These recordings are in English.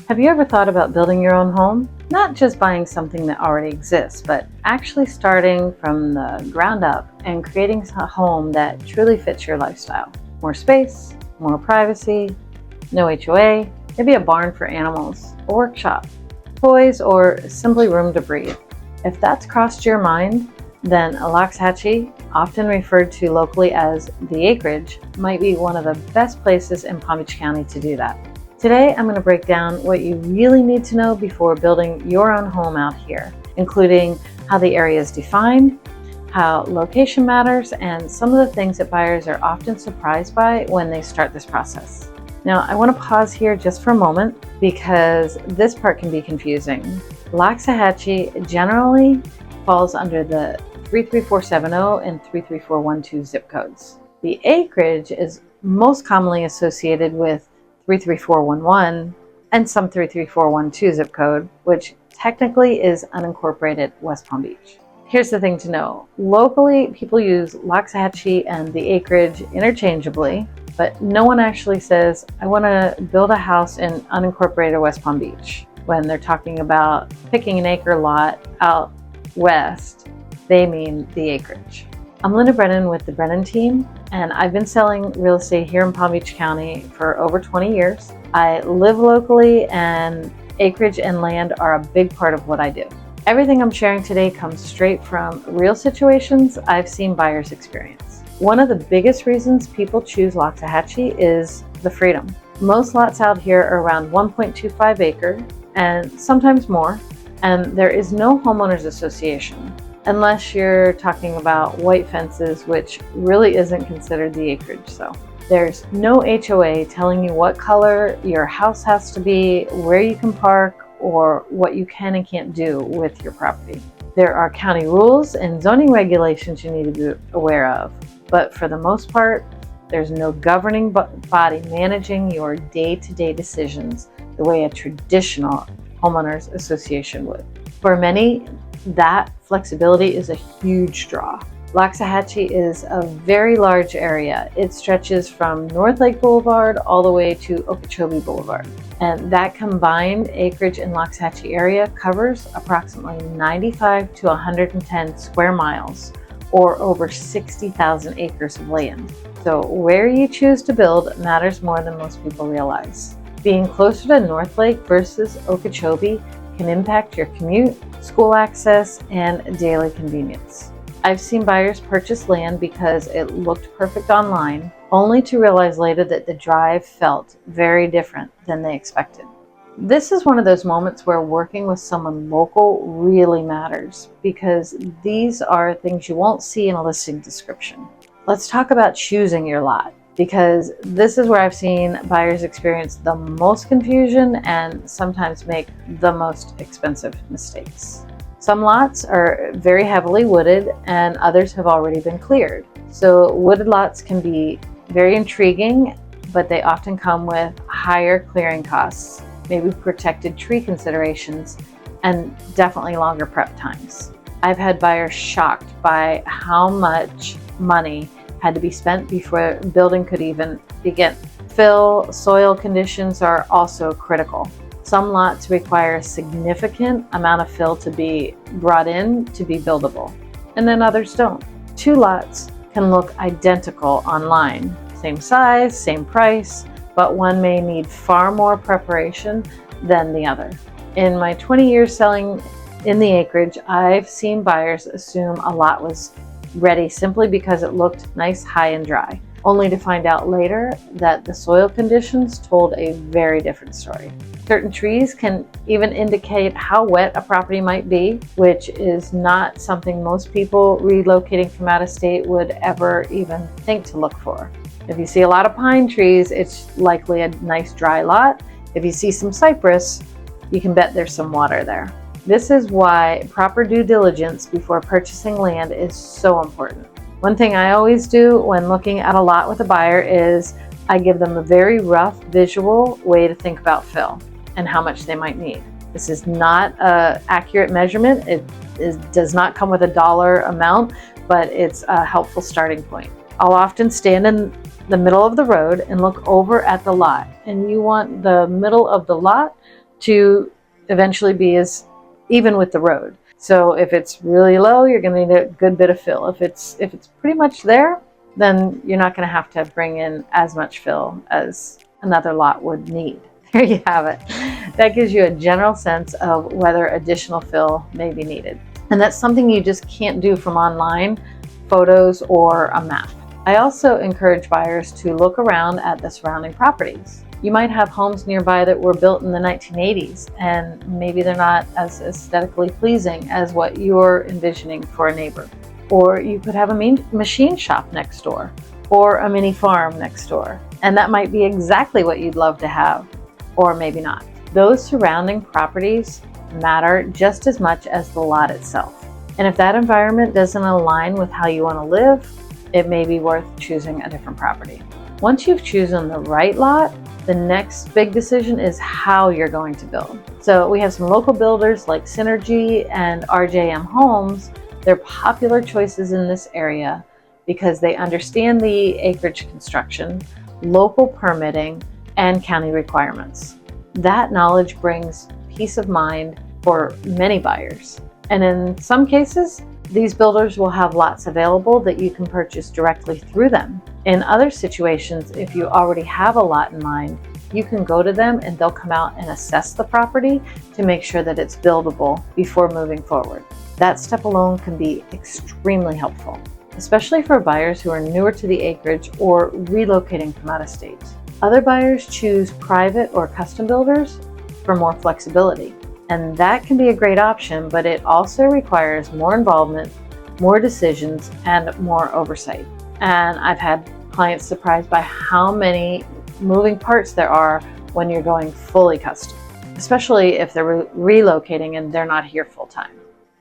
Have you ever thought about building your own home? Not just buying something that already exists, but actually starting from the ground up and creating a home that truly fits your lifestyle. More space, more privacy, no HOA, maybe a barn for animals, a workshop, toys, or simply room to breathe. If that's crossed your mind, then Loxahatchee, often referred to locally as the Acreage, might be one of the best places in Palm Beach County to do that. Today, I'm going to break down what you really need to know before building your own home out here, including how the area is defined, how location matters, and some of the things that buyers are often surprised by when they start this process. Now, I want to pause here just for a moment because this part can be confusing. Loxahatchee generally falls under the 33470 and 33412 zip codes. The Acreage is most commonly associated with 33411 and some 33412 zip code, which technically is unincorporated West Palm Beach. Here's the thing to know. Locally, people use Loxahatchee and the Acreage interchangeably, but no one actually says, I want to build a house in unincorporated West Palm Beach. When they're talking about picking an acre lot out west, they mean the Acreage. I'm Linda Brennan with the Brennan Team, and I've been selling real estate here in Palm Beach County for over 20 years. I live locally, and acreage and land are a big part of what I do. Everything I'm sharing today comes straight from real situations I've seen buyers experience. One of the biggest reasons people choose Loxahatchee is the freedom. Most lots out here are around 1.25 acre and sometimes more, and there is no homeowners association unless you're talking about white fences, which really isn't considered the acreage. So there's no HOA telling you what color your house has to be, where you can park, or what you can and can't do with your property. There are county rules and zoning regulations you need to be aware of, but for the most part, there's no governing body managing your day-to-day decisions the way a traditional homeowners association would. For many, that flexibility is a huge draw. Loxahatchee is a very large area. It stretches from North Lake Boulevard all the way to Okeechobee Boulevard. And that combined acreage and Loxahatchee area covers approximately 95 to 110 square miles, or over 60,000 acres of land. So where you choose to build matters more than most people realize. Being closer to North Lake versus Okeechobee can impact your commute, school access, and daily convenience. I've seen buyers purchase land because it looked perfect online, only to realize later that the drive felt very different than they expected. This is one of those moments where working with someone local really matters, because these are things you won't see in a listing description. Let's talk about choosing your lot, because this is where I've seen buyers experience the most confusion and sometimes make the most expensive mistakes. Some lots are very heavily wooded and others have already been cleared. So wooded lots can be very intriguing, but they often come with higher clearing costs, maybe protected tree considerations, and definitely longer prep times. I've had buyers shocked by how much money had to be spent before building could even begin. Fill, soil conditions are also critical. Some lots require a significant amount of fill to be brought in to be buildable, and then others don't. Two lots can look identical online, same size, same price, but one may need far more preparation than the other. In my 20 years selling in the acreage, I've seen buyers assume a lot was ready simply because it looked nice, high, and dry, only to find out later that the soil conditions told a very different story. Certain trees can even indicate how wet a property might be, which is not something most people relocating from out of state would ever even think to look for. If you see a lot of pine trees, it's likely a nice dry lot. If you see some cypress, you can bet there's some water there. This is why proper due diligence before purchasing land is so important. One thing I always do when looking at a lot with a buyer is I give them a very rough visual way to think about fill and how much they might need. This is not an accurate measurement. It does not come with a dollar amount, but it's a helpful starting point. I'll often stand in the middle of the road and look over at the lot, and you want the middle of the lot to eventually be as even with the road. So if it's really low, you're going to need a good bit of fill. If it's pretty much there, then you're not going to have to bring in as much fill as another lot would need. There you have it. That gives you a general sense of whether additional fill may be needed. And that's something you just can't do from online photos or a map. I also encourage buyers to look around at the surrounding properties. You might have homes nearby that were built in the 1980s, and maybe they're not as aesthetically pleasing as what you're envisioning for a neighbor. Or you could have a machine shop next door, or a mini farm next door, and that might be exactly what you'd love to have, or maybe not. Those surrounding properties matter just as much as the lot itself. And if that environment doesn't align with how you want to live, it may be worth choosing a different property. Once you've chosen the right lot, the next big decision is how you're going to build. So we have some local builders like Synergy and RJM Homes. They're popular choices in this area because they understand the acreage construction, local permitting, and county requirements. That knowledge brings peace of mind for many buyers. And in some cases, these builders will have lots available that you can purchase directly through them. In other situations, if you already have a lot in mind, you can go to them and they'll come out and assess the property to make sure that it's buildable before moving forward. That step alone can be extremely helpful, especially for buyers who are newer to the acreage or relocating from out of state. Other buyers choose private or custom builders for more flexibility. And that can be a great option, but it also requires more involvement, more decisions, and more oversight. And I've had clients surprised by how many moving parts there are when you're going fully custom, especially if they're relocating and they're not here full time.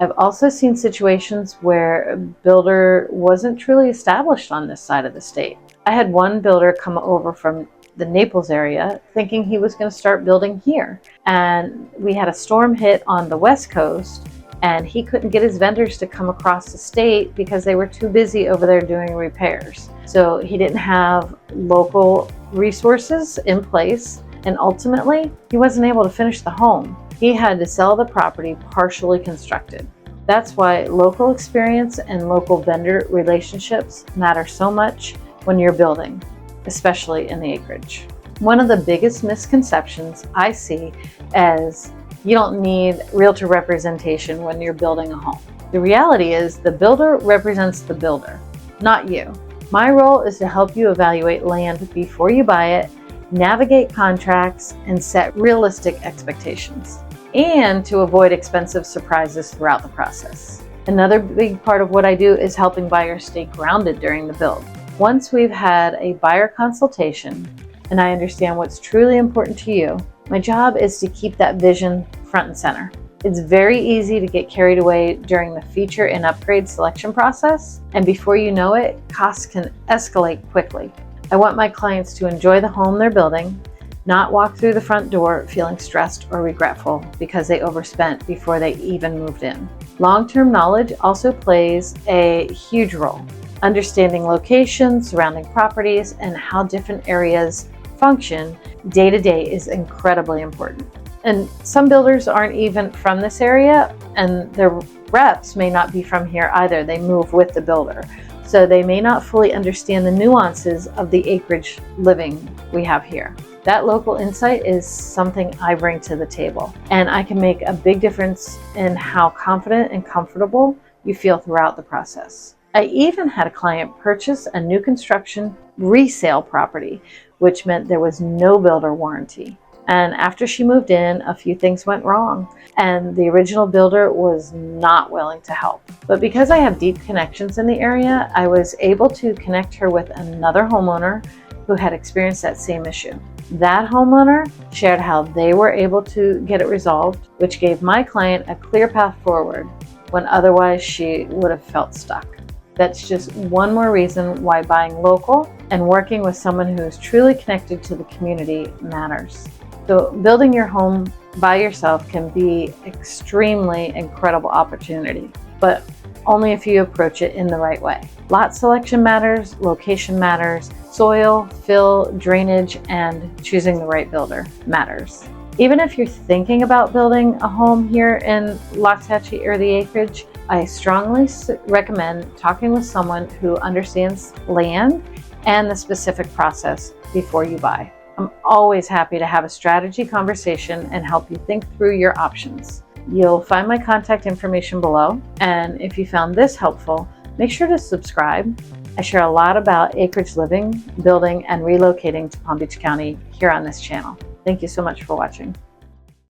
I've also seen situations where a builder wasn't truly established on this side of the state. I had one builder come over from the Naples area thinking he was going to start building here. And we had a storm hit on the West Coast and he couldn't get his vendors to come across the state because they were too busy over there doing repairs. So he didn't have local resources in place, and ultimately he wasn't able to finish the home. He had to sell the property partially constructed. That's why local experience and local vendor relationships matter so much when you're building, especially in the acreage. One of the biggest misconceptions I see is you don't need realtor representation when you're building a home. The reality is the builder represents the builder, not you. My role is to help you evaluate land before you buy it, navigate contracts, and set realistic expectations, and to avoid expensive surprises throughout the process. Another big part of what I do is helping buyers stay grounded during the build. Once we've had a buyer consultation and I understand what's truly important to you, my job is to keep that vision front and center. It's very easy to get carried away during the feature and upgrade selection process, and before you know it, costs can escalate quickly. I want my clients to enjoy the home they're building, not walk through the front door feeling stressed or regretful because they overspent before they even moved in. Long-term knowledge also plays a huge role. Understanding locations, surrounding properties, and how different areas function day to day is incredibly important. And some builders aren't even from this area, and their reps may not be from here either. They move with the builder. So they may not fully understand the nuances of the acreage living we have here. That local insight is something I bring to the table, and I can make a big difference in how confident and comfortable you feel throughout the process. I even had a client purchase a new construction resale property, which meant there was no builder warranty. And after she moved in, a few things went wrong, and the original builder was not willing to help. But because I have deep connections in the area, I was able to connect her with another homeowner who had experienced that same issue. That homeowner shared how they were able to get it resolved, which gave my client a clear path forward when otherwise she would have felt stuck. That's just one more reason why buying local and working with someone who is truly connected to the community matters. So building your home by yourself can be extremely incredible opportunity, but only if you approach it in the right way. Lot selection matters, location matters, soil, fill, drainage, and choosing the right builder matters. Even if you're thinking about building a home here in Loxahatchee or the Acreage, I strongly recommend talking with someone who understands land and the specific process before you buy. I'm always happy to have a strategy conversation and help you think through your options. You'll find my contact information below, and if you found this helpful, make sure to subscribe. I share a lot about acreage living, building, and relocating to Palm Beach County here on this channel. Thank you so much for watching.